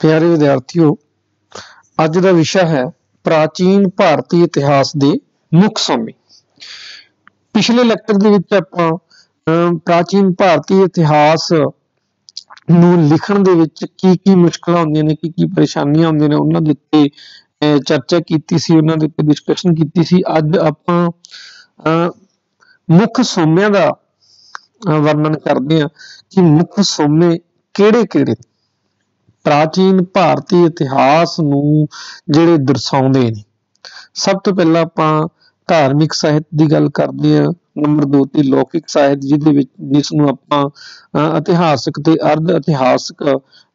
प्यारे विद्यार्थियों, अज का विषय है प्राचीन भारतीय इतिहास के मुख समय। पिछले लैक्चर के विच आपां प्राचीन भारतीय इतिहास नूं लिखण दे विच की मुश्किलां हुंदियां ने, की परेशानियां हुंदियां ने, उन्हां दे उत्ते चर्चा कीती सी, उन्हां दे उत्ते डिस्कशन कीती सी। अज आपां मुख सोमिਆਂ दा वर्णन करदे हां कि मुख सोमे किहड़े-किहड़े प्राचीन भारतीय इतिहास नूं जिहड़े दर्शाउंदे ने। सब तो पहला आपां धार्मिक साहित्य की गल करते हैं। नंबर 2 ते लौकिक साहित्य जिसनूं आपां इतिहासक ते अर्ध इतिहासक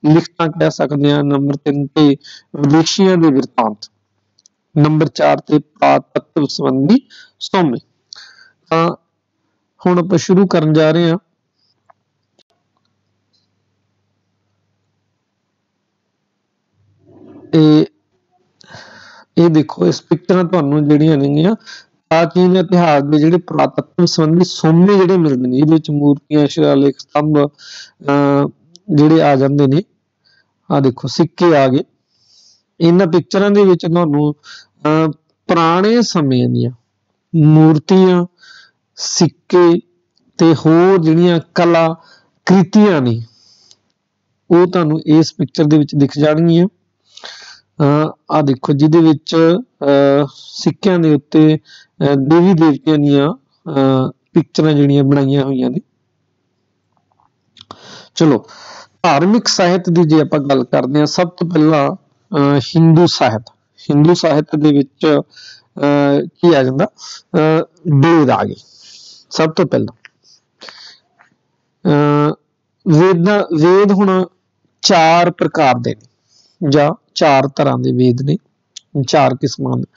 लिखतां कह सकते हैं। नंबर 3 ते विदेशियां दे बिरतांत। नंबर 4 ते पुरातत्व संबंधी सोमे। तां हुण आपां शुरू करन जा रहे हैं। ये देखो, इस पिक्चर तुहानूं जिहड़ियां नेगियां प्राचीन इतिहास के जिहड़े पुरातत्व संबंधी सोमे जिहड़े मिलदे ने, इहदे विच मूर्तियां, शिलालेख, स्तंभ जिहड़े आ जांदे ने। आ देखो सिक्के आ गए। इन्हां पिक्चरां दे विच तुहानूं पुराने समय दीयां मूर्तियां, सिक्के ते होर जिहड़ियां कला कृतियां ने वो तुहानूं इस पिक्चर दे विच दिख जाणगियां। आ देखो जिहदे विच सिक्कियां दे उत्ते देवी देवतियां दीयां पिक्चरां जिहड़ियां बनाईयां होईयां ने। चलो धार्मिक साहित्य की जे आपां गल करदे हां, सब तो पहला हिंदू साहित्य। हिंदू साहित्य दे विच की आ जांदा, वेद आ गए। सब तो पहला वेद हुण 4 प्रकार दे ने जां 4 तरह के वेद ने, 4 किस्मां दे।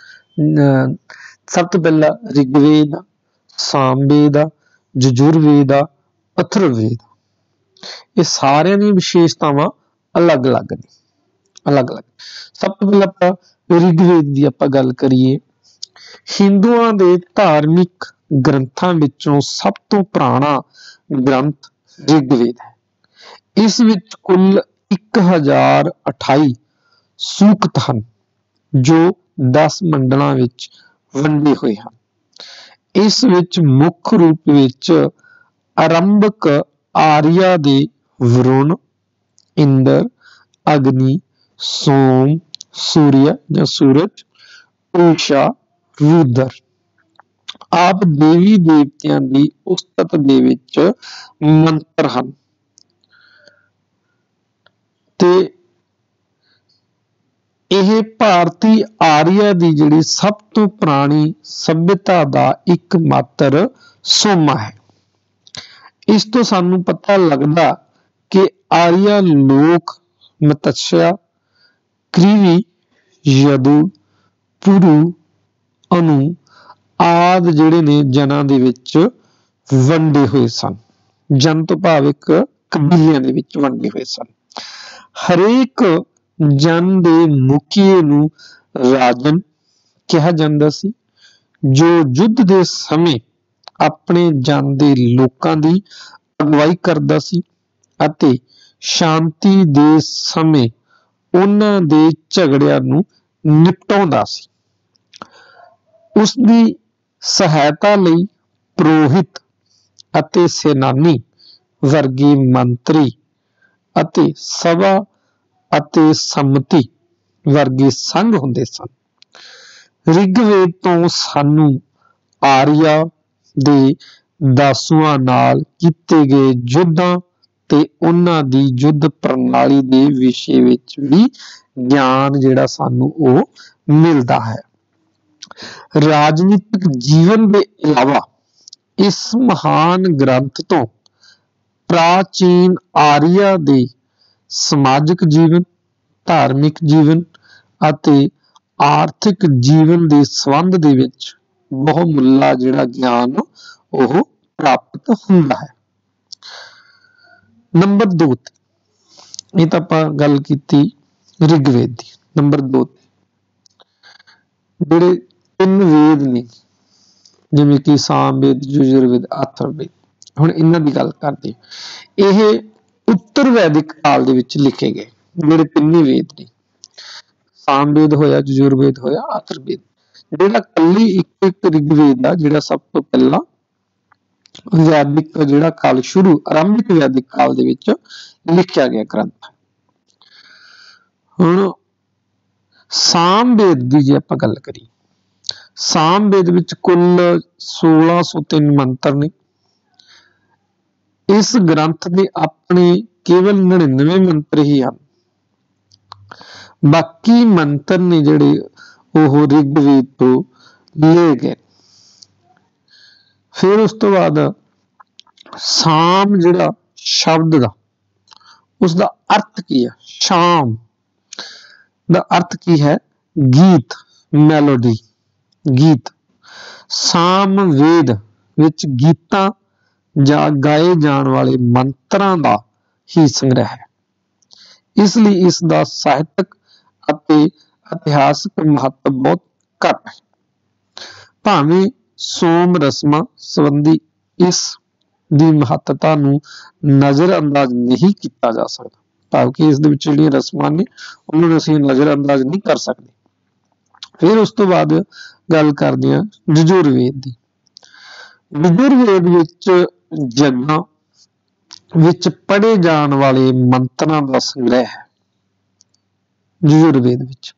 सब तो पहला ऋग्वेद, सामवेद, यजुर्वेद, अथर्ववेद। ये सारियां दी विशेषतावां अलग अलग ने, अलग अलग। सब तो पहला आपां ऋग्वेद की आपां गल करिए। हिंदुआं दे धार्मिक ग्रंथां विचों सब तो पुराना ग्रंथ ऋग्वेद है। इस विच कुल 1028 सूक्त हैं जो 10 मंडलां विच वंडे हुए हैं। इस विच मुख्य रूप विच आरंभक आर्या दे वरुण, इंद्र, अग्नि, सोम, सूर्य या सूरज, उषा, रुद्र आप देवी देवतियां दी उस्तत दे विच मंत्र हैं। ते यह भारती आर्या की जिहड़ी सब तो पुरानी सभ्यता का एक मात्र सोमा है। इस तो सानू पता लगता कि आर्या लोक मत्स्य, कृवि, यदु, पुरु, अनु आदि जिहड़े ने जनां दे विच वंडे हुए सन। जन तो भाव एक कबीलियां दे विच वंडे हुए सन। हरेक जन दे मुखिए नूं राजन कहा जांदा सी, जो युद्ध दे समय अपने जन दे लोकां दी अगवाई करदा सी अते शांति दे समय उन्हां दे झगड़ियां नूं निपटाउंदा सी। उसदी सहायता लई पुरोहित अते सेनानी वर्गे मंत्री अते सभा अते सम्मति वर्गे संघ हुंदे सन। ऋग्वेद तो सानू आर्या दे दासुआं नाल कीते गए युद्धां ते उन्हां दी युद्ध प्रणाली दे विषय विच भी ज्ञान जिहड़ा सानू ओ मिलदा है। राजनीतिक जीवन के अलावा इस महान ग्रंथ तो प्राचीन आर्या दे समाजिक जीवन, धार्मिक जीवन अते आर्थिक जीवन के संबंध दे विच बहुमुल्ला जिहड़ा ज्ञान ओह प्राप्त हुंदा है। नंबर 2 ये तां आपां गल कीती ऋग्वेद दी। नंबर 2 जिहड़े 3 वेद ने जिवें कि सामवेद, यजुर्वेद, अथर्ववेद, हुण इन्हां दी गल करदे। यह उत्तर वैदिक काल दे विच लिखे गए। ਜਿਹੜੇ ਤਿੰਨੇ ਵੇद ने, सामवेद होया, यजुर्वेद होया, अथर्ववेद। ਜਿਹੜਾ ਕੱਲੀ ਇੱਕ ਰਿਗਵੇਦ ਆ ਜਿਹੜਾ ਸਭ ਤੋਂ ਪਹਿਲਾਂ ਵੈਦਿਕ ਜਿਹੜਾ ਕਾਲ ਸ਼ੁਰੂ ਆਰੰਭਿਕ ਵੈਦਿਕ ਕਾਲ ਦੇ ਵਿੱਚ ਲਿਖਿਆ ਗਿਆ ਗ੍ਰੰਥ। ਹੁਣ ਸਾਮਵੇਦ ਦੀ ਜੇ ਆਪਾਂ ਗੱਲ ਕਰੀਏ, ਸਾਮਵੇਦ ਵਿੱਚ ਕੁੱਲ 1603 ਮੰਤਰ ਨੇ। ਇਸ ਗ੍ਰੰਥ ਦੇ ਆਪਣੇ ਕੇਵਲ 99 ਮੰਤਰ ਹੀ ਹਨ। ਬਾਕੀ ਮੰਤਰ ਨੇ ਜਿਹੜੇ ਉਹ ਰਿਗਵੇਦ ਤੋਂ ਲਏ ਗਏ। ਫਿਰ ਉਸ ਤੋਂ ਬਾਅਦ ਸਾਮ ਜਿਹੜਾ ਸ਼ਬਦ ਦਾ ਉਸਦਾ ਅਰਥ ਕੀ ਹੈ? ਸ਼ਾਮ ਦਾ ਅਰਥ ਕੀ ਹੈ? ਗੀਤ, ਮੈਲੋਡੀ, ਗੀਤ। ਸਾਮ ਵੇਦ ਵਿੱਚ ਗੀਤਾਂ ਜਾਂ ਗਾਏ ਜਾਣ ਵਾਲੇ ਮੰਤਰਾਂ ਦਾ ਹੀ ਸੰਗ੍ਰਹਿ ਹੈ। ਇਸ ਲਈ ਇਸ ਦਾ ਸਾਹਿਤਕ ਅਤੇ ਇਤਿਹਾਸਕ ਮਹੱਤਵ ਬਹੁਤ ਘੱਟ ਹੈ। ਭਾਵੇਂ ਸੋਮ ਰਸਮਾਂ ਸੰਬੰਧੀ ਇਸ ਦੀ ਮਹੱਤਤਾ ਨੂੰ ਨਜ਼ਰਅੰਦਾਜ਼ ਨਹੀਂ ਕੀਤਾ ਜਾ ਸਕਦਾ, ਭਾਵ ਕਿ ਇਸ ਦੇ ਵਿੱਚ ਜਿਹੜੀਆਂ ਰਸਮਾਂ ਨੇ ਉਹਨਾਂ ਨੂੰ ਅਸੀਂ ਨਜ਼ਰਅੰਦਾਜ਼ ਨਹੀਂ ਕਰ ਸਕਦੇ। ਫਿਰ ਉਸ ਤੋਂ ਬਾਅਦ ਗੱਲ ਕਰਦੇ ਹਾਂ ਯਜੁਰਵੇਦ ਦੀ। ਯਜੁਰਵੇਦ ਵਿੱਚ ਯੱਗਾਂ ਵਿੱਚ ਪੜ੍ਹੇ ਜਾਣ ਵਾਲੇ ਮੰਤਰਾਂ ਦਾ ਸੰਗ੍ਰਹਿ ਹੈ ਯਜੁਰਵੇਦ ਵਿੱਚ।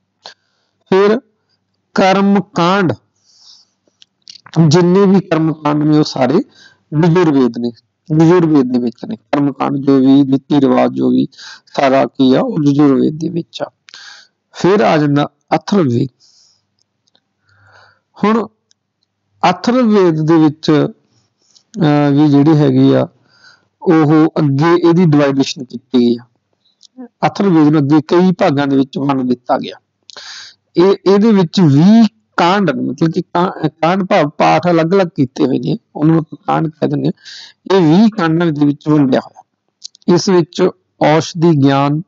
ਫਿਰ ਕਰਮ ਕਾਂਡ, ਜਿੰਨੇ ਵੀ ਕਰਮ ਕਾਂਡ ਨੇ ਉਹ ਸਾਰੇ ਯਜੁਰਵੇਦ ਨੇ, ਯਜੁਰਵੇਦ ਦੇ ਵਿੱਚ ਨੇ। ਕਰਮ ਕਾਂਡ ਜੋ ਵੀ ਰੀਤੀ ਰਿਵਾਜ ਜੋ ਵੀ ਸਾਰਾ ਕੀ ਆ ਉਹ ਯਜੁਰਵੇਦ ਦੇ ਵਿੱਚ ਆ। ਫਿਰ ਆ ਜਾਂਦਾ ਅਥਰਵਵੇਦ। ਹੁਣ ਅਥਰਵਵੇਦ ਦੇ ਵਿੱਚ ਵੀ ਜਿਹੜੀ ਹੈਗੀ ਆ ਉਹ ਅੱਗੇ ਇਹਦੀ ਡਿਵਾਈਡੇਸ਼ਨ ਕੀਤੀ ਗਈ ਆ। ਅਥਰਵਵੇਦ ਨੂੰ ਅੱਗੇ ਕਈ ਭਾਗਾਂ ਦੇ ਵਿੱਚ ਵੰਡ ਦਿੱਤਾ ਗਿਆ। ਇਹਦੇ ਵਿੱਚ 20 ਕਾਂਡ, ਮਤਲਬ ਕਿ ਕਾਂਡ ਭਾਵ ਪਾਠ ਅਲੱਗ-ਅਲੱਗ ਕੀਤੇ ਹੋਏ ਨੇ, ਉਹਨੂੰ ਕਾਂਡ ਕਹਿ ਦਿੰਦੇ ਆ। ਇਹ 20 ਕਾਂਡਾਂ ਦੇ ਵਿੱਚ ਵੰਡਿਆ ਹੋਇਆ। ਇਸ ਵਿੱਚ ਔਸ਼ਧੀ ਗਿਆਨ,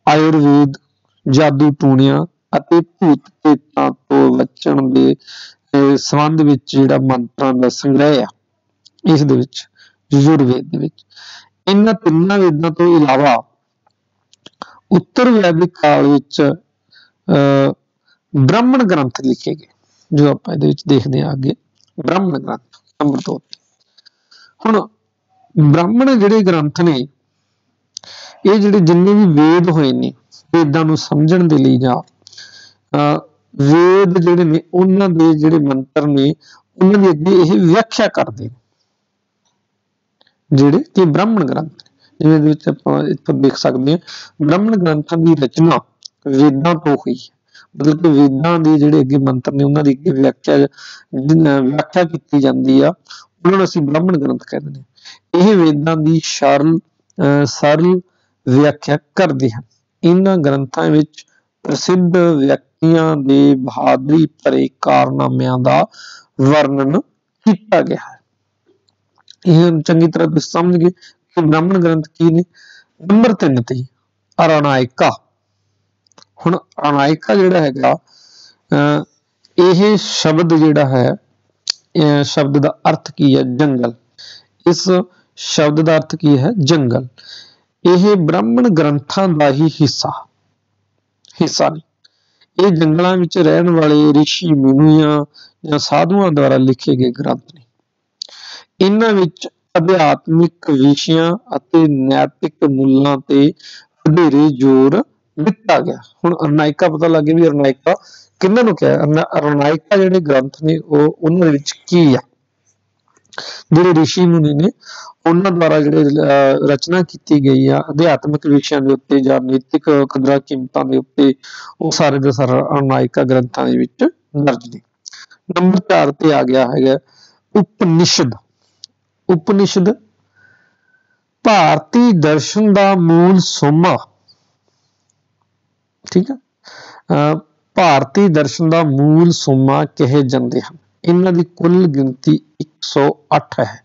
ਆਯੁਰਵੇਦ, ਜਾਦੂ ਟੂਣਿਆਂ ਅਤੇ ਭੂਤ ਪ੍ਰੇਤਾਂ ਤੋਂ ਬਚਣ ਦੇ ਸੰਬੰਧ ਵਿੱਚ ਜਿਹੜਾ ਮੰਤਰਾਂ ਦਾ ਸੰਗ੍ਰਹਿ ਆ ਇਸ ਦੇ ਵਿੱਚ ਯਜੁਰਵੇਦ ਦੇ ਵਿੱਚ। ਇਹਨਾਂ ਤਿੰਨਾਂ ਵੇਦਾਂ ਤੋਂ ਇਲਾਵਾ ਉੱਤਰ ਵੈਦਿਕ ਕਾਲ ਵਿੱਚ ਬ੍ਰਾਹਮਣ ਗ੍ਰੰਥ ਲਿਖੇ ਗਏ, ਜੋ ਆਪਾਂ ਇਹਦੇ ਵਿੱਚ ਦੇਖਦੇ ਹਾਂ ਅੱਗੇ। ਬ੍ਰਾਹਮਣ ਗ੍ਰੰਥ ਨੰਬਰ 2 ਤੇ। ਹੁਣ ਬ੍ਰਾਹਮਣ ਜਿਹੜੇ ਗ੍ਰੰਥ ਨੇ ਇਹ ਜਿਹੜੇ ਜਿੰਨੇ ਵੀ ਵੇਦ ਹੋਏ ਨੇ, ਵੇਦਾਂ ਨੂੰ ਸਮਝਣ ਦੇ ਲਈ ਜਾਂ ਵੇਦ ਜਿਹੜੇ ਨੇ ਉਹਨਾਂ ਦੇ ਜਿਹੜੇ ਮੰਤਰ ਨੇ ਉਹਨਾਂ ਦੀ ਅੱਗੇ ਇਹ ਵਿਆਖਿਆ ਕਰਦੇ ਨੇ, ਜਿਹੜੇ ਕਿ ਬ੍ਰਾਹਮਣ ਗ੍ਰੰਥ। ਜਿਵੇਂ ਇਹਦੇ ਵਿੱਚ ਆਪਾਂ ਇੱਥੋਂ ਦੇਖ ਸਕਦੇ ਹਾਂ ਬ੍ਰਾਹਮਣ ਗ੍ਰੰਥਾਂ ਦੀ ਰਚਨਾ ਵੇਦਾਂ ਤੋਂ ਹੋਈ ਹੈ। ਮਤਲਬ ਕਿ ਵੇਦਾਂ ਦੇ ਜਿਹੜੇ ਅੱਗੇ ਮੰਤਰ ਨੇ ਉਹਨਾਂ ਦੀ ਅੱਗੇ ਵਿਆਖਿਆ ਕੀਤੀ ਜਾਂਦੀ ਆ, ਉਹਨਾਂ ਨੂੰ ਅਸੀਂ ਬ੍ਰਾਹਮਣ ਗ੍ਰੰਥ ਕਹਿੰਦੇ ਨੇ। ਇਹ ਵੇਦਾਂ ਦੀ ਸਰਲ ਵਿਆਖਿਆ ਕਰਦੇ ਹਨ। ਇਹਨਾਂ ਗ੍ਰੰਥਾਂ ਵਿੱਚ ਪ੍ਰਸਿੱਧ ਵਿਅਕਤੀਆਂ ਦੇ ਬਹਾਦਰੀ ਭਰੇ ਕਾਰਨਾਮਿਆਂ ਦਾ ਵਰਣਨ ਕੀਤਾ ਗਿਆ ਹੈ। ਇਹ ਚੰਗੀ ਤਰ੍ਹਾਂ ਤੁਸੀਂ ਸਮਝ ਗਏ ਕਿ ਬ੍ਰਾਹਮਣ ਗ੍ਰੰਥ ਕੀ ਨੇ। ਨੰਬਰ 3 ਤੇ ਅਰਣਾਇਕਾ। ਹੁਣ ਅਰਣਾਇਕਾ ਜਿਹੜਾ ਹੈਗਾ ਇਹ ਸ਼ਬਦ ਜਿਹੜਾ ਹੈ, ਸ਼ਬਦ ਦਾ ਅਰਥ ਕੀ ਹੈ? ਜੰਗਲ। ਇਸ ਸ਼ਬਦ ਦਾ ਅਰਥ ਕੀ ਹੈ? ਜੰਗਲ। ਇਹ ਬ੍ਰਾਹਮਣ ਗ੍ਰੰਥਾਂ ਦਾ ਹੀ ਹਿੱਸਾ ਨੇ। ਇਹ ਜੰਗਲਾਂ ਵਿੱਚ ਰਹਿਣ ਵਾਲੇ ਰਿਸ਼ੀ ਮੁਨੀਆਂ ਜਾਂ ਸਾਧੂਆਂ ਦੁਆਰਾ ਲਿਖੇ ਗਏ ਗ੍ਰੰਥ ਨੇ। ਇਹਨਾਂ ਵਿੱਚ ਅਧਿਆਤਮਿਕ ਵਿਸ਼ਿਆਂ ਅਤੇ ਨੈਤਿਕ ਮੁੱਲਾਂ ਤੇ ਵਧੇਰੇ ਜ਼ੋਰ ਦਿੱਤਾ ਗਿਆ। ਹੁਣ ਅਰਣਾਇਕਾ ਪਤਾ ਲੱਗ ਗਿਆ ਵੀ ਅਰਣਾਇਕਾ ਕਿਹਨਾਂ ਨੂੰ ਕਿਹਾ? ਅਰਣਾਇਕਾ ਜਿਹੜੇ ਗ੍ਰੰਥ ਨੇ ਉਹਨਾਂ ਦੇ ਵਿੱਚ ਕੀ ਆ? ਜਿਹੜੇ ਰਿਸ਼ੀ ਮੁਨੀ ਨੇ ਉਹਨਾਂ ਦੁਆਰਾ ਜਿਹੜੇ ਰਚਨਾ ਕੀਤੀ ਗਈ ਆ ਅਧਿਆਤਮਿਕ ਵਿਸ਼ਿਆਂ ਦੇ ਉੱਤੇ ਜਾਂ ਨੈਤਿਕ ਕਦਰਾਂ ਕੀਮਤਾਂ ਦੇ ਉੱਤੇ, ਉਹ ਸਾਰੇ ਦੇ ਸਾਰਾ ਅਰਣਾਇਕਾ ਗ੍ਰੰਥਾਂ ਦੇ ਵਿੱਚ ਦਰਜ ਨੇ। ਨੰਬਰ 4 ਤੇ ਆ ਗਿਆ ਹੈਗਾ ਉਪਨਿਸ਼ਦ। ਉਪਨਿਸ਼ਦ ਭਾਰਤੀ ਦਰਸ਼ਨ ਦਾ ਮੂਲ ਸੋਮਾ। ਠੀਕ ਹੈ, ਭਾਰਤੀ ਦਰਸ਼ਨ ਦਾ ਮੂਲ ਸੋਮਾ ਕਹੇ ਜਾਂਦੇ ਹਨ। ਇਹਨਾਂ ਦੀ ਕੁੱਲ ਗਿਣਤੀ 108 ਹੈ।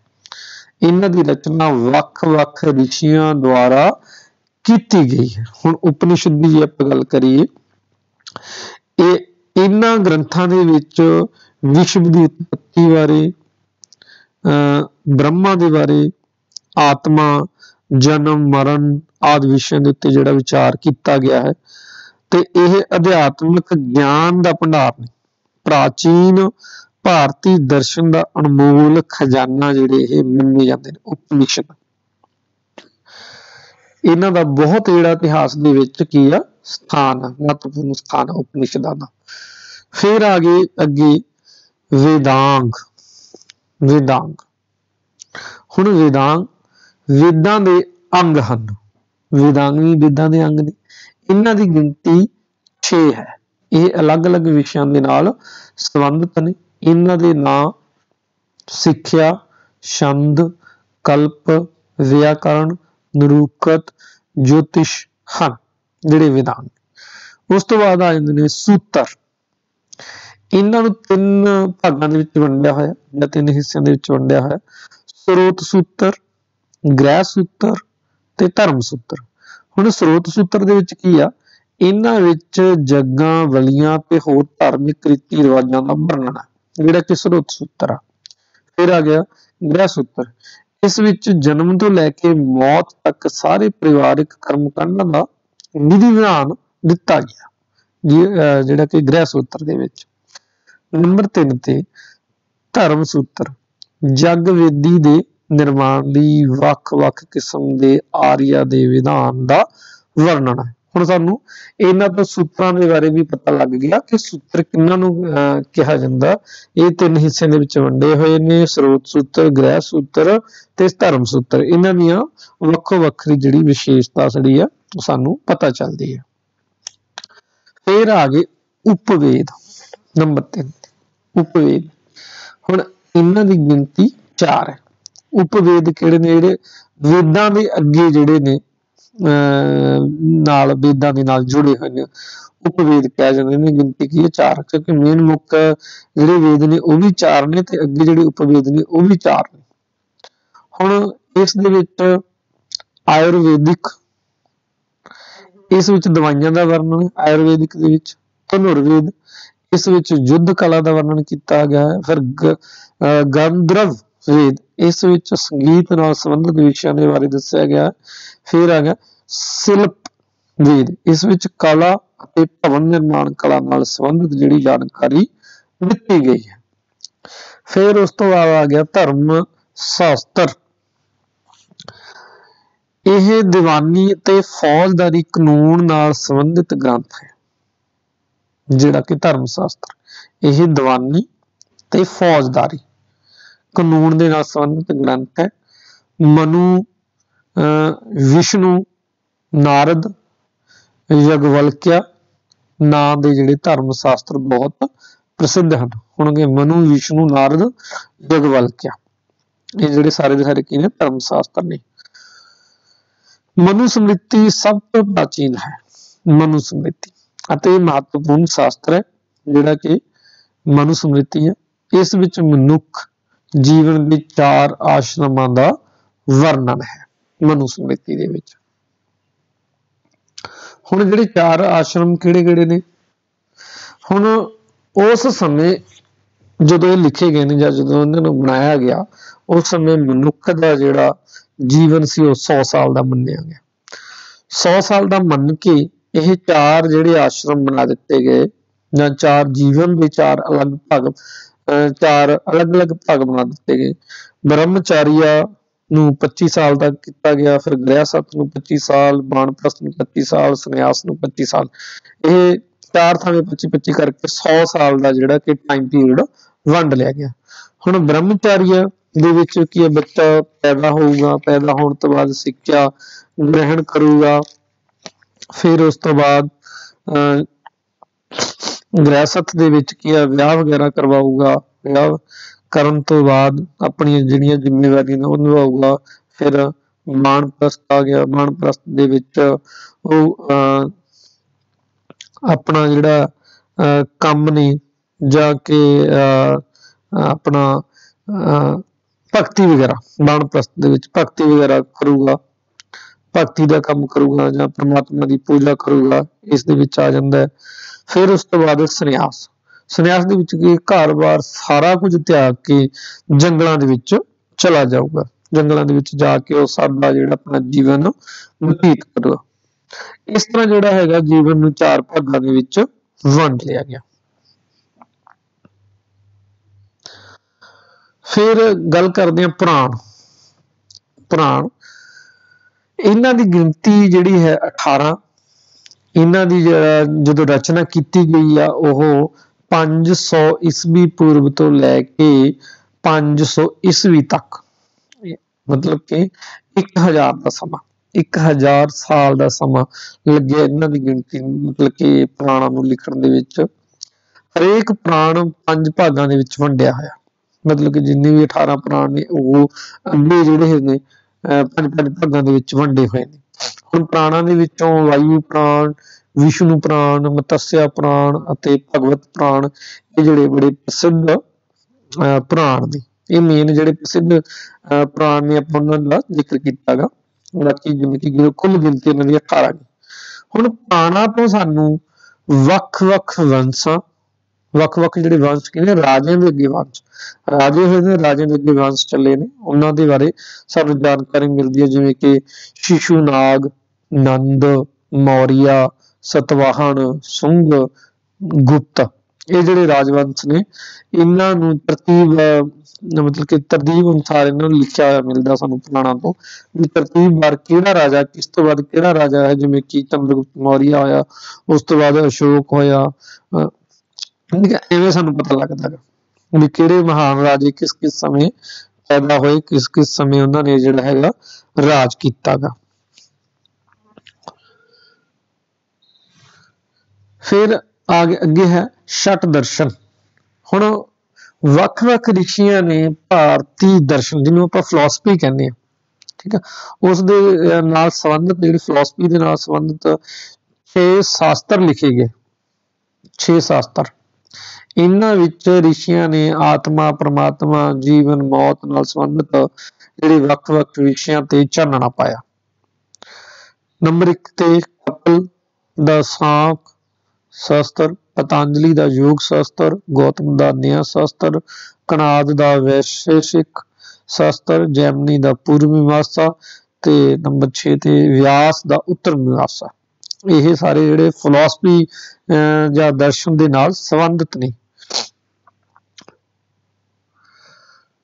ਇਹਨਾਂ ਦੀ ਰਚਨਾ ਵੱਖ-ਵੱਖ ਰਿਸ਼ੀਆਂ ਦੁਆਰਾ ਕੀਤੀ ਗਈ ਹੈ। ਹੁਣ ਉਪਨਿਸ਼ਦ ਦੀ ਜੇ ਆਪਾਂ ਗੱਲ ਕਰੀਏ, ਇਹਨਾਂ ਗ੍ਰੰਥਾਂ ਦੇ ਵਿੱਚ ਵਿਸ਼ਵ ਦੀ ਉਤਪਤੀ ਬਾਰੇ, ਬ੍ਰਹਮਾ ਦੇ ਬਾਰੇ, ਆਤਮਾ, जन्म मरण आदि विषयों के उत्ते जिहड़ा विचार किया गया है। तो यह अध्यात्मक ज्ञान का भंडार ने, प्राचीन भारतीय दर्शन का अनमोल खजाना जिहड़े मन्ने जाते हैं उपनिषद। इन्हां दा बहुत जिहड़ा इतिहास दे विच की आ स्थान, महत्वपूर्ण स्थान उपनिषदां दा। फिर आ गए अगे वेदांग। वेदांग हुण वेदांग वेदां दे अंग हन। वेदांग भी वेदां दे अंग ने। इन्हां दी गिनती 6 है। ये अलग अलग विषयों के नाल संबंधित ने। इन्हां दे नाम सिक्ख्या, छंद, कल्प, व्याकरण, निरूपत, ज्योतिष हैं जिहड़े वेदांग। उस तो बाद आ जांदे ने सूत्र। इन्हां नूं 3 भागां दे विच वंडिया होया या 3 हिस्सिਆਂ ਦੇ ਵਿੱਚ ਵੰਡਿਆ ਹੋਇਆ। स्रोत सूत्र, ग्रह सूत्र ते धर्म सूत्र। हुण स्रोत सूत्र दे विच की आ, इन्हां विच जग्गां वलियां ते होर धार्मिक रीति रिवाजां दा वर्णन है, जिहड़ा कि स्रोत सूत्र आ। फिर आ गया ग्रह सूत्र। इस विच जन्म तो लैके मौत तक सारे परिवारिक कर्मकांडां दा विधि विधान दिता गया, जिहड़ा कि ग्रह सूत्र दे विच। नंबर 3 ते धर्म सूत्र। जग वेदी दे निर्माण दी वख-वख किस्म दे आर्या दे विधान दा वर्णन है। हुण सानू इन्हां तो सूत्रां दे बारे भी पता लग गया कि सूत्र किन्हां नूं कहा जांदा। ये 3 हिस्सिਆਂ ਦੇ ਵਿੱਚ ਵੰਡੇ ਹੋਏ ਨੇ, स्रोत सूत्र, ग्रह सूत्र ते धर्म सूत्र। इन्हां ਦੀਆਂ ਵੱਖੋ ਵੱਖਰੀ ਜਿਹੜੀ ਵਿਸ਼ੇਸ਼ਤਾ ਜਿਹੜੀ ਆ ਸਾਨੂੰ ਪਤਾ ਚੱਲਦੀ ਹੈ। फिर आ गए उपवेद। नंबर 3 उपवेद। हुण इन्हां दी गिनती 4 है। उपवेद किहड़े ने, जिहड़े वेदां दे अगे जिहड़े ने नाल वेदां दे नाल जुड़े हुए ने उपवेद कह जांदे ने। गिनती की है 4, क्योंकि मेन मुख जिहड़े वेद ने वो भी 4 ने ते अगे जिहड़े उपवेद ने वो भी 4 ने। हुण इस दे विच आयुर्वेदिक, इस विच दवाइयां दा वर्णन है आयुर्वेदिक दे विच। धनुर्वेद, इस विच युद्ध कला दा वर्णन किया गया है। फिर गंधर्व वेद, इस विच संगीत नाल संबंधित विषयां दे बारे दस्सिया गया है। फिर आ गया शिल्प वेद, इस विच कला अते भवन निर्माण कला नाल संबंधित जिहड़ी जानकारी दित्ती गई है। फिर उस तो बाद आ गया धर्म शास्त्र। यह दीवानी ते फौजदारी कानून नाल संबंधित ग्रंथ है, जिहड़ा कि धर्म शास्त्र। यह दीवानी ते फौजदारी कानून दे नाल संबंधित ग्रंथ है। मनु, विष्णु, नारद, यज्ञवल्क्य नाम दे जिहड़े धर्म शास्त्र बहुत प्रसिद्ध हैं। हुणगे मनु, विष्णु, नारद, यज्ञवल्क्य, ये जिहड़े सारे दे सारे की ने धर्म शास्त्र ने। मनुस्मृति सब तो प्राचीन है। मनुस्मृति अते महत्वपूर्ण शास्त्र है, जिहड़ा कि मनुस्मृति है। इस विच मनुख जीवन के 4 आश्रमां दा वर्णन है मनुस्मृति दे विच। हुण जिहड़े 4 आश्रम किहड़े-किहड़े ने, हुण उस समय जदों ये लिखे गए ने, जदों इन्हां नूं बनाया गया, उस समय मनुख दा जिहड़ा जीवन सी वो 100 साल दा मन्निया गया। 100 साल दा मन के यह 4 जिहड़े आश्रम बना दिते गए, जां 4 जीवन के 4 अलग भाग, 4 अलग अलग भाग बना दिते गए। ब्रह्मचारिया नूं 25 साल तक किया गया, फिर गृहस्थ नूं 25 साल, बाणप्रस्थ नूं 25 साल, संन्यास नूं 25 साल। ये 4 थावे 25-25 करके 100 साल का जिहड़ा कि टाइम पीरियड वंड लिया गया। हुण ब्रह्मचारिया दे विच की है, बच्चा पैदा होगा, पैदा होने तो बाद सिक्ख्या ग्रहण करूगा, फिर उस तो बाद गृहस्थ दे विच की है विआह वगैरह करवाऊगा, विआह करन तो बाद अपनी जिहड़ियां जिम्मेवारियां ने वो निभाऊगा। फिर बाणप्रस्थ आ गया, बाणप्रस्थ दे विच अपना जिहड़ा काम ने जां कि अपना भगती वगैरह, बाणप्रस्थ दे विच भगती वगैरह करूगा, भगती का काम करूगा जां परमात्मा की पूजा करूगा, इस दे विच आ जांदा है। फिर उस तो बाद संन्यास, संन्यास दे विच कि घर बार सारा कुछ त्याग के जंगलों दे विच चला जाऊगा। जंगलों दे विच जाके उह सादा जिहड़ा अपना जीवन बतीत करूगा। इस तरह जिहड़ा हैगा जीवन नूं 4 भागां दे विच वंड लिया गया। फिर गल करदे हां पुराण। पुराण इन्हां दी गिनती जिहड़ी है 18। इन्हां दी जदों रचना कीती गई आ ओह 500 ईस्वी पूर्व तो लैके 500 ईस्वी तक, मतलब कि 1000 का समा, 1000 साल का समा लग्या इन्हां दी गिनती, मतलब कि पुराणां नूं लिखण दे विच। हरेक पुराण 5 भागां दे विच वंडिया होया, मतलब कि जिन्ने भी 18 पुराण ने वो अगे जिहड़े ने 5-5 भागां दे विच वंडे होए ने। हुण पुराणां दे विचों वायु पुराण, विष्णु पुराण, मत्स्य पुराण अते भगवत पुराण ये जिहड़े बड़े प्रसिद्ध पुराण ने, ये मेन जिहड़े प्रसिद्ध पुराण ने आपां उन्हां दा जिक्र कीता गा। बाकी जिवें कि कुल गिनती इन्हां दी 18 ने। हुण पुराणां तो सानूं वख-वख वंशां, वख-वख जिहड़े वंश कहने राजिਆਂ ਦੇ ਅੱਗੇ वंश, राजे होए ने, राजिਆਂ ਦੇ ਅੱਗੇ वंश ਚੱਲੇ ने, उन्हां दे बारे सानूं जानकारी मिलदी है, जिवें कि शिशुनाग, नंद, मौर्य, सतवाहन, सुंग, गुप्त, ये जिहड़े राजवंश ने इन्हां नूं तरतीब मतलब कि तरतीब अनुसार इन्हां नूं लिखिआ होइआ मिलदा सानूं पुराणां तो, भी तरतीबवार किहड़ा राजा किस तो बाद किहड़ा राजा है, जिवें कि चंद्रगुप्त मौर्य होया, उस तो बाद अशोक होया, ठीक है, इवें सानूं पता लगदा है भी किहड़े महान राजे किस किस समय पैदा होए, किस किस समय उन्हां ने जिहड़ा हैगा राज कीता गा। फिर आगे अगे है छट दर्शन। हुण वख-वख ऋषियां ने भारती दर्शन जिन्हों आपां फिलोसफी कहने आ, ठीक है, उस दे नाल संबंधित जिहड़ी फिलोसफी दे नाल संबंधित 6 शास्त्र लिखे गए। 6 शास्त्र इन्हां विच ऋषियां ने आत्मा, परमात्मा, जीवन, मौत नाल संबंधित जिहड़े वख-वख विषयां ते चानणा पाया। नंबर 1 ते कपिल दा सांख शास्त्र, पतंजलि दा योग शास्त्र, गौतम दा न्याय शास्त्र, कणाद दा वैशेषिक शास्त्र, जैमिनी दा पूर्व मीमांसा ते नंबर 6 ते व्यास दा उत्तर मीमांसा। ये सारे जिहड़े फिलोसफी जां दर्शन दे नाल संबंधित ने।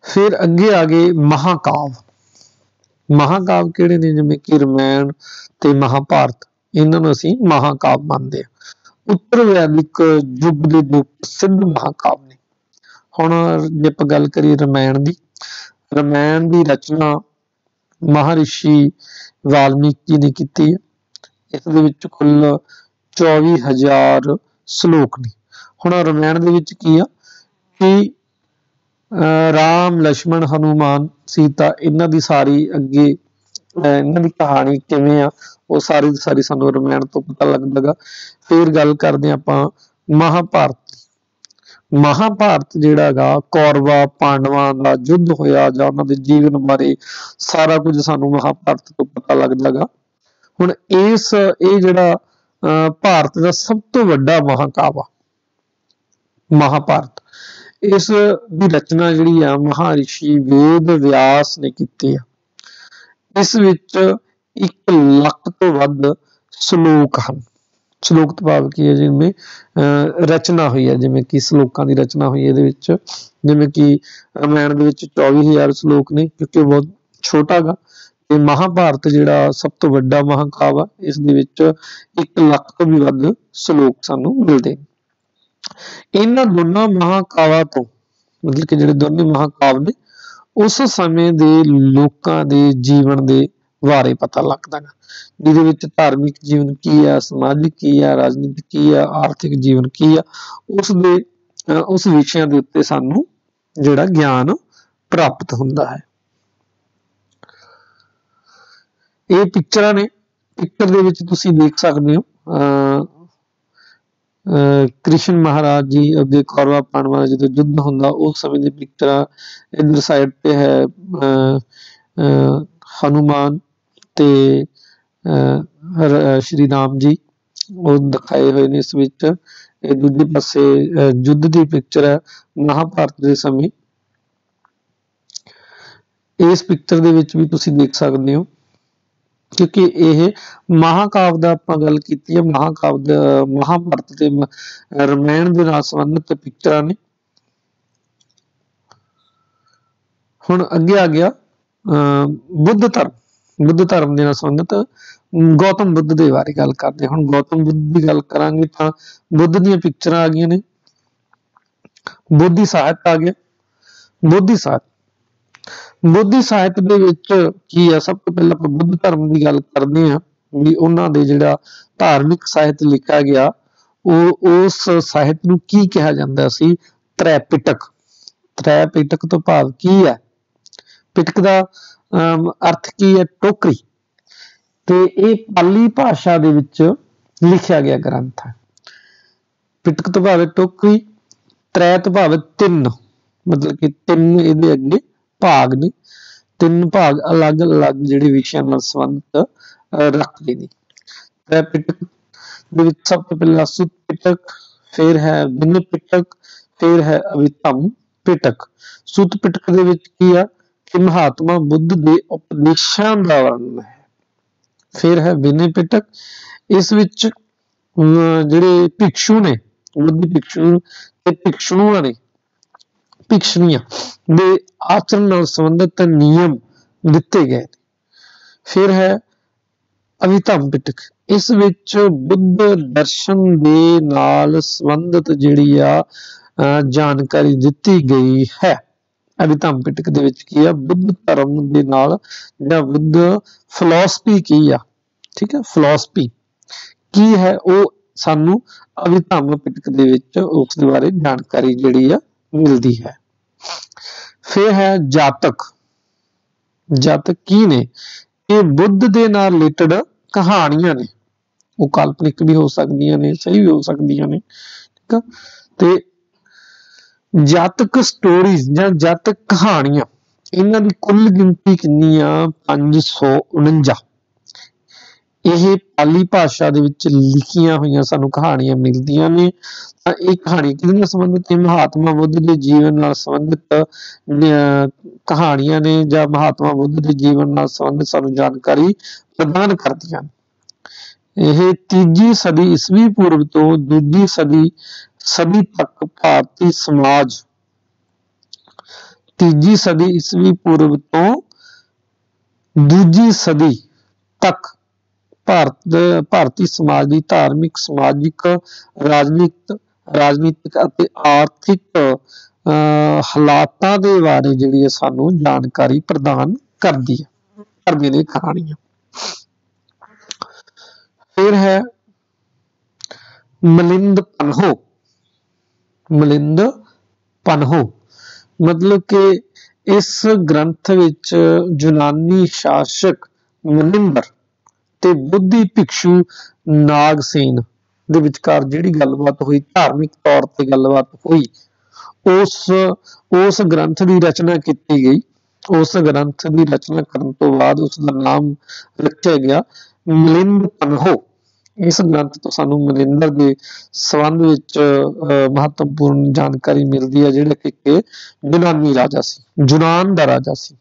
फिर अगे आ गए महाकाव्य। महाकाव्य किहड़े ने, जिवें कि रामायण ते महाभारत, इन्हां नूं असीं महाकाव्य मंनदे आ। उत्तर वैदिक युग दे 2 प्रसिद्ध महाकाव्य ने। हुण जे आपां गल करिए रामायण दी रचना महर्षि वाल्मीकि ने कीती है। इस दे विच कुल 24,000 श्लोक ने। हुण रामायण दे विच की आ कि राम, लक्ष्मण, हनुमान, सीता इन्हां दी सारी अगे इन्हां दी कहानी किवें आ वो सारी दी सारी सानूं रामायण तो पता लगदा गा। फिर गल करदे आपां महाभारत। महाभारत जिहड़ा गा कौरवां पांडवां दा युद्ध होया जां उन्हां दे जीवन बारे सारा कुछ सानूं महाभारत तो पता लगदा गा। हुण ये जिहड़ा भारत दा सब तो वड्डा महाकाव्य आ महाभारत, इस दी रचना जिहड़ी आ महर्षि वेद व्यास ने कीती आ। इस विच 1 ਲੱਖ तो वध श्लोक हैं। श्लोक तो भाव की है जिनमें रचना हुई है, जिवें कि श्लोकां दी रचना हुई है। इहदे विच जिवें कि रामायण दे विच 24,000 श्लोक ने, क्योंकि बहुत छोटा गा। ते महाभारत जिहड़ा सब तो वड्डा महाकाव्य आ, इस दे विच 1 ਲੱਖ तो भी वध श्लोक सानूं मिलदे ने। इन्हां दोनों महाकाव्यां तो मतलब कि जिहड़े दोनों महाकाव्य ने उस समय दे लोकां दे जीवन दे बारे पता लगदा है, जिहदे विच धार्मिक जीवन की है, समाजिक की है, राजनीतिक की है, आर्थिक जीवन की है, उस विषयां दे उत्ते सानूं जिहड़ा ज्ञान प्राप्त हुंदा है। ये पिक्चरां ने, पिक्चर दे विच तुसीं देख सकदे हो कृष्ण महाराज जी अगे कौरवां पांडवां दा जदों युद्ध हुंदा उस समय दी पिक्चरां। इधर साइड ते है हनुमान ते श्री राम जी वो दिखाए हुए ने इस विच। दूजे पासे युद्ध दी पिक्चर है महाभारत दे समय। इस पिक्चर दे विच भी तुसीं देख सकते हो, क्योंकि यह महाकाव्य दा आपां गल कीती है, महाकाव्य महाभारत ते रामायण दे नाल संबंधित पिक्चरां ने। हुण अगे आ गया बुद्ध धर्म दे नाल संबंधित गौतम बुद्ध दे बारे गल करदे। हुण गौतम बुद्ध की गल करांगे तां बुद्ध दीयां पिक्चरां आ गईयां ने। बोधि साहित्य आ गया। बोधि साहित्य दे विच की है, सब तो पहले आपां बुद्ध धर्म की गल करदे हां भी उन्हां दे जिहड़ा धार्मिक साहित्य लिखा गया उस साहित्य नूं की कहा जांदा सी? त्रैपिटक। त्रैपिटक तो भाव की है? पिटक दा अर्थ की है? टोकरी। ते ये पाली भाषा दे विच लिखिया गया ग्रंथ है। पिटक तो भाव टोकरी, त्रै तो भाव तिन, मतलब कि तिन इहदे अगे भाग ने, तिन भाग अलग अलग जिहड़े विषयां नाल संबंधित रखदे ने। त्रैपिटक दे विच सब तो पहला सुत पिटक, फिर है विनय पिटक, फिर है अभिधम्म पिटक। सुत पिटक दे विच की है कि महात्मा बुद्ध दे उपदेशां दा वर्णन है। फिर है विनय पिटक, इस विच जिहड़े भिक्षु ने, बुद्ध भिक्षु ते भिक्षुणियां ने, भिक्षुणियां दे आचरण नाल संबंधित नियम दिते गए। फिर है अभिधम्म पिटक, इस विच बुद्ध दर्शन दे नाल संबंधित जिहड़ी आ जानकारी दिती गई है। अभिधम्म पिटक दे विच की है बुद्ध धर्म दे नाल जां बुद्ध फिलॉसफी की आ, ठीक है, फिलॉसफी की है वो सानू अभिधम्म पिटक दे विच उस दे बारे जानकारी जिहड़ी आ मिलदी है। फिर है जातक। जातक की ने? ये बुद्ध दे नाल रिलेटेड कहानियां ने, वो काल्पनिक भी हो सकदियां ने, सही भी हो सकदियां ने, ठीक है। ते जातक स्टोरीज जां जातक कहानियां, इन्हां दी कुल गिनती कितनी आ? 549। यह पाली भाषा दे विच लिखियां हुई सानू कहानियां मिलदियां ने। ये कहानी किहदे नाल संबंधित है? महात्मा बुद्ध के जीवन नाल संबंधित कहानियां ने, जां महात्मा बुद्ध के जीवन नाल संबंधित सानू जानकारी प्रदान करदियां ने। यह 3वीं सदी ईस्वी पूर्व तो 2वीं सदी तक भारतीय समाज, 3वीं सदी ईस्वी पूर्व तो 2वीं सदी तक भारतीय समाज की धार्मिक, समाजिक, राजनीतिक अते आर्थिक हालातां दे बारे जिहड़ी सानू जानकारी प्रदान करदी है, करदी ने कहानियां। फिर है मिलिंद पन्हो। मिलिंद पन्हो मतलब कि इस ग्रंथ विच यूनानी शासक मनिंदर ते बुद्धि भिक्षु नागसेन दे विचकार जिहड़ी गलबात हुई, धार्मिक तौर ते गलबात हुई, उस ग्रंथ की रचना की गई। उस ग्रंथ की रचना करने तो बाद उसका नाम रखा गया मिलिंद पन्हो। इस ग्रंथ तो सानू मनिंदर के संबंध विच महत्वपूर्ण जानकारी मिलती है, जिहड़ा कि यूनानी राजा सी, यूनान दा राजा सी।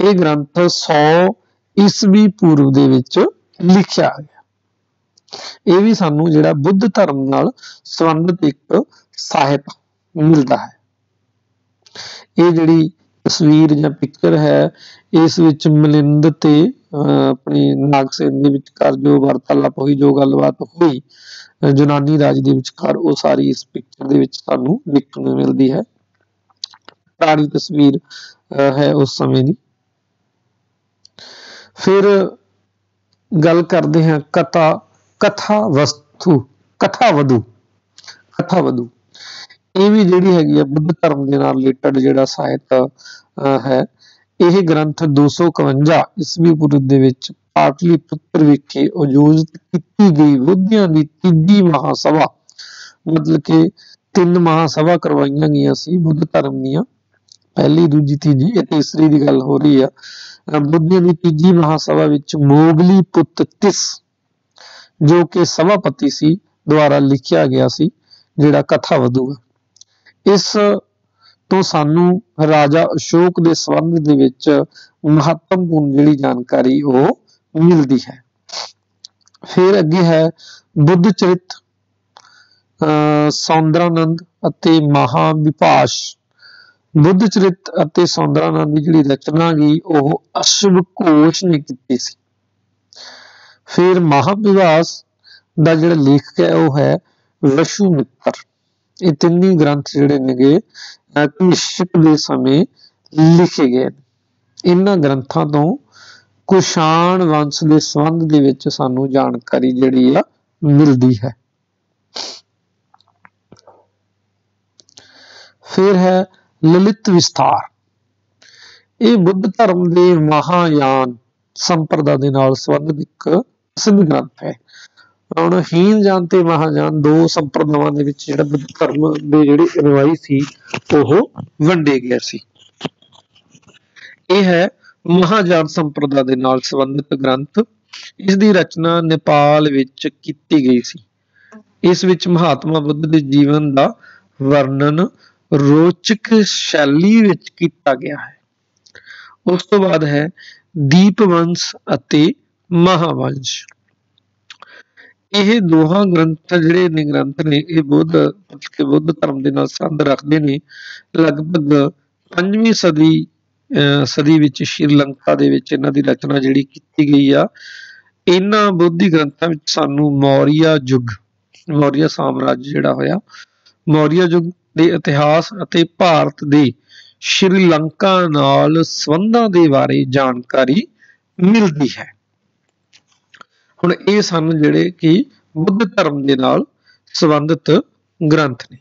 यह ग्रंथ 100 ईस्वी पूर्व दे विच लिखिया गया। यह भी सानू जिहड़ा बुद्ध धर्म नाल संबंधित एक साहित्य मिलता है। ये जिहड़ी तस्वीर जां पिक्चर है, इस विच मिलिंद ते अपनी नागसेन दे विचकार जो वार्तालाप हुई, जो गलबात हुई यूनानी राज दे विचकार, वो सारी इस पिक्चर दे विच सानू देखने नूं मिलदी है। पुरानी तस्वीर है उस समय दी। फिर गल करते हैं कथावधु। ये भी जिहड़ी हैगी बुद्ध धर्म के नाल रिलेटेड जिहड़ा साहित्य है। यह ग्रंथ 251 ईस्वी पूर्व दे विच पाटलिपुत्र विखे आयोजित की गई बुद्धियां की 3वीं महासभा, मतलब कि 3 महासभा करवाइयां गईयां सी बुद्ध धर्म दीयां, पहली, दूजी, तीजी, ये तीसरी की गल हो रही है। बुद्धियां की 3वीं महासभा विच मोगली पुत्र तिस जो कि सभापति सी द्वारा लिखिया गया सी जिहड़ा कथावधु है। इस ਤੋਂ ਸਾਨੂੰ ਰਾਜਾ ਅਸ਼ੋਕ ਦੇ ਸੰਬੰਧ ਦੇ ਵਿੱਚ ਮਹੱਤਵਪੂਰਨ ਜਿਹੜੀ ਜਾਣਕਾਰੀ ਉਹ ਮਿਲਦੀ ਹੈ। ਫਿਰ ਅੱਗੇ ਹੈ ਬੁੱਧ ਚਰਿਤ, ਸੌਂਦਰਾਨੰਦ ਅਤੇ ਮਹਾਵਿਭਾਸ਼। ਬੁੱਧ ਚਰਿਤ ਅਤੇ ਸੌਂਦਰਾਨੰਦ ਦੀ ਜਿਹੜੀ ਰਚਨਾ ਗੀ ਉਹ ਅਸ਼ਵ ਘੋਸ਼ ਨੇ ਕੀਤੀ ਸੀ। ਫਿਰ ਮਹਾਵਿਭਾਸ ਦਾ ਜਿਹੜਾ ਲੇਖਕ ਹੈ ਉਹ ਹੈ ਵਸੂਮਿੱਤਰ। ਇਹ ਤਿੰਨੇ ਗ੍ਰੰਥ ਜਿਹੜੇ ਨੇਗੇ ਕਨਿਸ਼ਕ ਦੇ ਸਮੇਂ ਲਿਖੇ ਗਏ ਨੇ। ਇਹਨਾਂ ਗ੍ਰੰਥਾਂ ਤੋਂ ਕੁਸ਼ਾਣ ਵੰਸ਼ ਦੇ ਸੰਬੰਧ ਦੇ ਵਿੱਚ ਸਾਨੂੰ ਜਾਣਕਾਰੀ ਜਿਹੜੀ ਆ ਮਿਲਦੀ ਹੈ। ਫਿਰ ਹੈ ਲਲਿਤ ਵਿਸਥਾਰ। ਇਹ ਬੁੱਧ ਧਰਮ ਦੇ ਮਹਾਯਾਨ ਸੰਪਰਦਾ ਦੇ ਨਾਲ ਸੰਬੰਧਿਤ ਇੱਕ ਪ੍ਰਸਿੱਧ ਗ੍ਰੰਥ ਹੈ। ਹੁਣ ਹੀਨਯਾਨ ਤੇ ਮਹਾਯਾਨ ਦੋ ਸੰਪਰਦਾਵਾਂ ਦੇ ਵਿੱਚ ਜਿਹੜਾ ਬੁੱਧ ਧਰਮ ਦੇ ਜਿਹੜੇ ਅਨੁਆਈ ਸੀ ਉਹ ਵੰਡੇ ਗਏ ਸੀ। ਇਹ ਹੈ ਮਹਾਯਾਨ ਸੰਪਰਦਾ ਦੇ ਨਾਲ ਸੰਬੰਧਿਤ ਗ੍ਰੰਥ। ਇਸ ਦੀ ਰਚਨਾ ਨੇਪਾਲ ਵਿੱਚ ਕੀਤੀ ਗਈ ਸੀ। ਇਸ ਵਿੱਚ ਮਹਾਤਮਾ ਬੁੱਧ ਦੇ ਜੀਵਨ ਦਾ ਵਰਣਨ ਰੋਚਕ ਸ਼ੈਲੀ ਵਿੱਚ ਕੀਤਾ ਗਿਆ ਹੈ। ਉਸ ਤੋਂ ਬਾਅਦ ਹੈ ਦੀਪਵੰਸ਼ ਅਤੇ ਮਹਾਵੰਸ਼। ਇਹ ਦੋਹਾਂ ਗ੍ਰੰਥ ਜਿਹੜੇ ਨੇ ਇਹ ਬੁੱਧ ਧਰਮ ਦੇ ਨਾਲ ਸੰਬੰਧ ਰੱਖਦੇ ਨੇ। ਲਗਭਗ 5ਵੀਂ ਸਦੀ ਵਿੱਚ ਸ਼੍ਰੀਲੰਕਾ ਦੇ ਵਿੱਚ ਇਹਨਾਂ ਦੀ ਰਚਨਾ ਜਿਹੜੀ ਕੀਤੀ ਗਈ ਆ। ਇਹਨਾਂ ਬੋਧੀ ਗ੍ਰੰਥਾਂ ਵਿੱਚ ਸਾਨੂੰ ਮੌਰੀਆ ਸਾਮਰਾਜ ਜਿਹੜਾ ਹੋਇਆ, ਮੌਰੀਆ ਯੁੱਗ ਦੇ ਇਤਿਹਾਸ ਅਤੇ ਭਾਰਤ ਦੇ ਸ਼੍ਰੀਲੰਕਾ ਨਾਲ ਸੰਬੰਧਾਂ ਦੇ ਬਾਰੇ ਜਾਣਕਾਰੀ ਮਿਲਦੀ ਹੈ। ਹੁਣ ਇਹ ਸਨ ਜਿਹੜੇ ਕਿ ਬੁੱਧ ਧਰਮ ਦੇ ਨਾਲ ਸੰਬੰਧਿਤ ਗ੍ਰੰਥ ਨੇ।